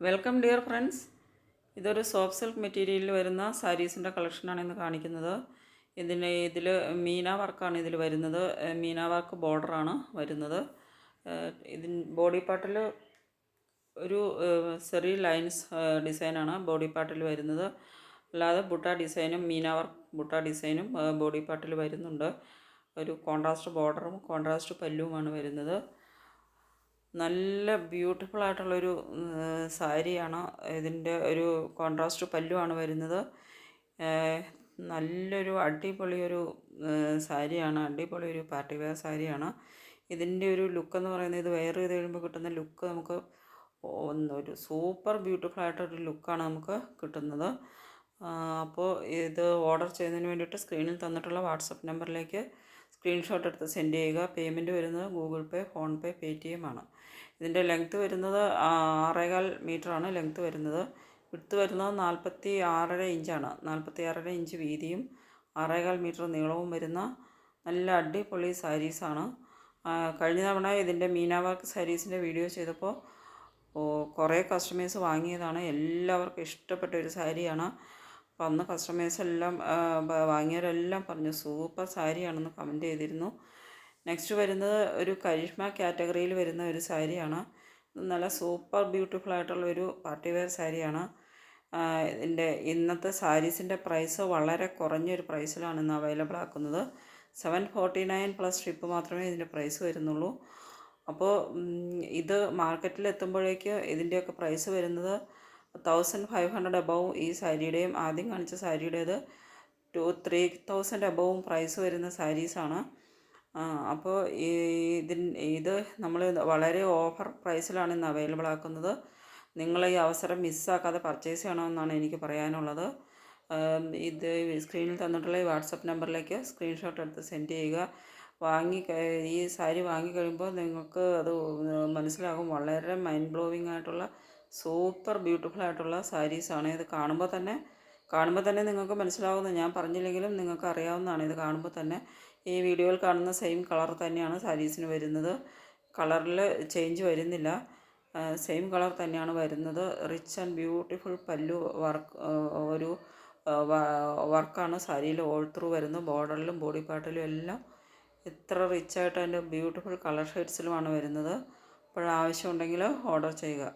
Welcome dear friends. ഇതൊരു soft silk മെറ്റീരിയലിൽ വരുന്ന സാരീസിൻ്റെ കളക്ഷനാണ് ഇന്ന് കാണിക്കുന്നത്. ഇതിൽ മീന വർക്കാണ് ഇതിൽ വരുന്നത്. മീന വർക്ക് ബോർഡറാണ് വരുന്നത്. ബോഡി പാർട്ടിൽ ഒരു സെറി ലൈൻസ് ഡിസൈനാണ് ബോഡി പാർട്ടിൽ വരുന്നത്. അല്ലാതെ ബുട്ട ഡിസൈനും മീന വർക്ക് ബുട്ട ഡിസൈനും ബോഡി പാർട്ടിൽ വരുന്നുണ്ട്. ഒരു കോൺട്രാസ്റ്റ് ബോർഡറും കോൺട്രാസ്റ്റ് പല്ലുവുമാണ് വരുന്നത്. നല്ല ബ്യൂട്ടിഫുൾ ആയിട്ടുള്ളൊരു സാരിയാണ്. ഇതിൻ്റെ ഒരു കോൺട്രാസ്റ്റ് പല്ലുവാണ് വരുന്നത്. നല്ലൊരു അടിപൊളി ഒരു സാരിയാണ്. അടിപൊളി ഒരു പാർട്ടി വെയർ സാരിയാണ്. ഇതിൻ്റെ ഒരു ലുക്കെന്ന് പറയുന്നത്, ഇത് വെയർ ചെയ്ത് കഴിയുമ്പോൾ കിട്ടുന്ന ലുക്ക് നമുക്ക് ഒരു സൂപ്പർ ബ്യൂട്ടിഫുൾ ആയിട്ടൊരു ലുക്കാണ് നമുക്ക് കിട്ടുന്നത്. അപ്പോൾ ഇത് ഓർഡർ ചെയ്യുന്നതിന് വേണ്ടിയിട്ട് സ്ക്രീനിൽ തന്നിട്ടുള്ള വാട്സപ്പ് നമ്പറിലേക്ക് സ്ക്രീൻഷോട്ട് എടുത്ത് സെൻഡ് ചെയ്യുക. പേയ്മെൻറ്റ് വരുന്നത് ഗൂഗിൾ പേ, ഫോൺ പേ, പേടിഎം ആണ്. ഇതിൻ്റെ ലെങ്ത്ത് വരുന്നത് 6.25 മീറ്ററാണ് ലെങ്ത്ത് വരുന്നത്. വിഡ്ത്ത് വരുന്നത് 46.5 ഇഞ്ചാണ്. 46.5 ഇഞ്ച് വീതിയും 6.25 മീറ്റർ നീളവും വരുന്ന നല്ല അടിപൊളി സാരീസാണ്. കഴിഞ്ഞ തവണ ഇതിൻ്റെ മീന വർക്ക് സാരീസിൻ്റെ വീഡിയോ ചെയ്തപ്പോൾ കുറേ കസ്റ്റമേഴ്സ് വാങ്ങിയതാണ്. എല്ലാവർക്കും ഇഷ്ടപ്പെട്ട ഒരു സാരിയാണ്. അപ്പോൾ അന്ന് കസ്റ്റമേഴ്സ് എല്ലാം വാങ്ങിയവരെല്ലാം പറഞ്ഞു സൂപ്പർ സാരിയാണെന്ന് കമൻറ്റ് ചെയ്തിരുന്നു. നെക്സ്റ്റ് വരുന്നത് ഒരു കരിഷ്മ കാറ്റഗറിയിൽ വരുന്ന ഒരു സാരിയാണ്. നല്ല സൂപ്പർ ബ്യൂട്ടിഫുൾ ആയിട്ടുള്ള ഒരു പാർട്ടി വെയർ സാരിയാണ്. ഇതിൻ്റെ ഇന്നത്തെ സാരീസിൻ്റെ പ്രൈസ് വളരെ കുറഞ്ഞൊരു പ്രൈസിലാണ് ഇന്ന് അവൈലബിൾ ആക്കുന്നത്. 749 പ്ലസ് ഷിപ്പ് മാത്രമേ ഇതിൻ്റെ പ്രൈസ് വരുന്നുള്ളൂ. അപ്പോൾ ഇത് മാർക്കറ്റിൽ എത്തുമ്പോഴേക്ക് ഇതിൻ്റെയൊക്കെ പ്രൈസ് വരുന്നത് 1500 അബവും ഈ സാരിയുടെയും ആദ്യം കാണിച്ച സാരിയുടേത് 3000 അബവും പ്രൈസ് വരുന്ന സാരീസാണ്. അപ്പോൾ ഇത് നമ്മൾ വളരെ ഓഫർ പ്രൈസിലാണ് ഇന്ന് അവൈലബിൾ ആക്കുന്നത്. നിങ്ങൾ ഈ അവസരം മിസ്സാക്കാതെ പർച്ചേസ് ചെയ്യണമെന്നാണ് എനിക്ക് പറയാനുള്ളത്. ഇത് സ്ക്രീനിൽ തന്നിട്ടുള്ള ഈ വാട്സപ്പ് നമ്പറിലേക്ക് സ്ക്രീൻഷോട്ട് എടുത്ത് സെൻഡ് ചെയ്യുക. ഈ സാരി വാങ്ങിക്കഴിയുമ്പോൾ നിങ്ങൾക്ക് അത് മനസ്സിലാകും. വളരെ മൈൻഡ് ബ്ലോവിങ് ആയിട്ടുള്ള സൂപ്പർ ബ്യൂട്ടിഫുൾ ആയിട്ടുള്ള സാരീസാണ്. ഇത് കാണുമ്പോൾ തന്നെ നിങ്ങൾക്ക് മനസ്സിലാവുന്ന, ഞാൻ പറഞ്ഞില്ലെങ്കിലും നിങ്ങൾക്ക് അറിയാവുന്നതാണ്. ഇത് കാണുമ്പോൾ തന്നെ ഈ വീഡിയോയിൽ കാണുന്ന സെയിം കളർ തന്നെയാണ് സാരീസിന് വരുന്നത്. കളറിൽ ചേഞ്ച് വരുന്നില്ല, സെയിം കളർ തന്നെയാണ് വരുന്നത്. റിച്ച് ആൻഡ് ബ്യൂട്ടിഫുൾ പല്ലു വർക്ക് ഒരു വർക്കാണ് സാരിയിൽ ഓൾ ത്രൂ വരുന്നത്. ബോർഡറിലും ബോഡി പാർട്ടിലും എല്ലാം എത്ര റിച്ചായിട്ട് അതിൻ്റെ ബ്യൂട്ടിഫുൾ കളർ ഷെയ്ഡ്സിലുമാണ് വരുന്നത്. അപ്പോൾ ആവശ്യമുണ്ടെങ്കിൽ ഓർഡർ ചെയ്യുക.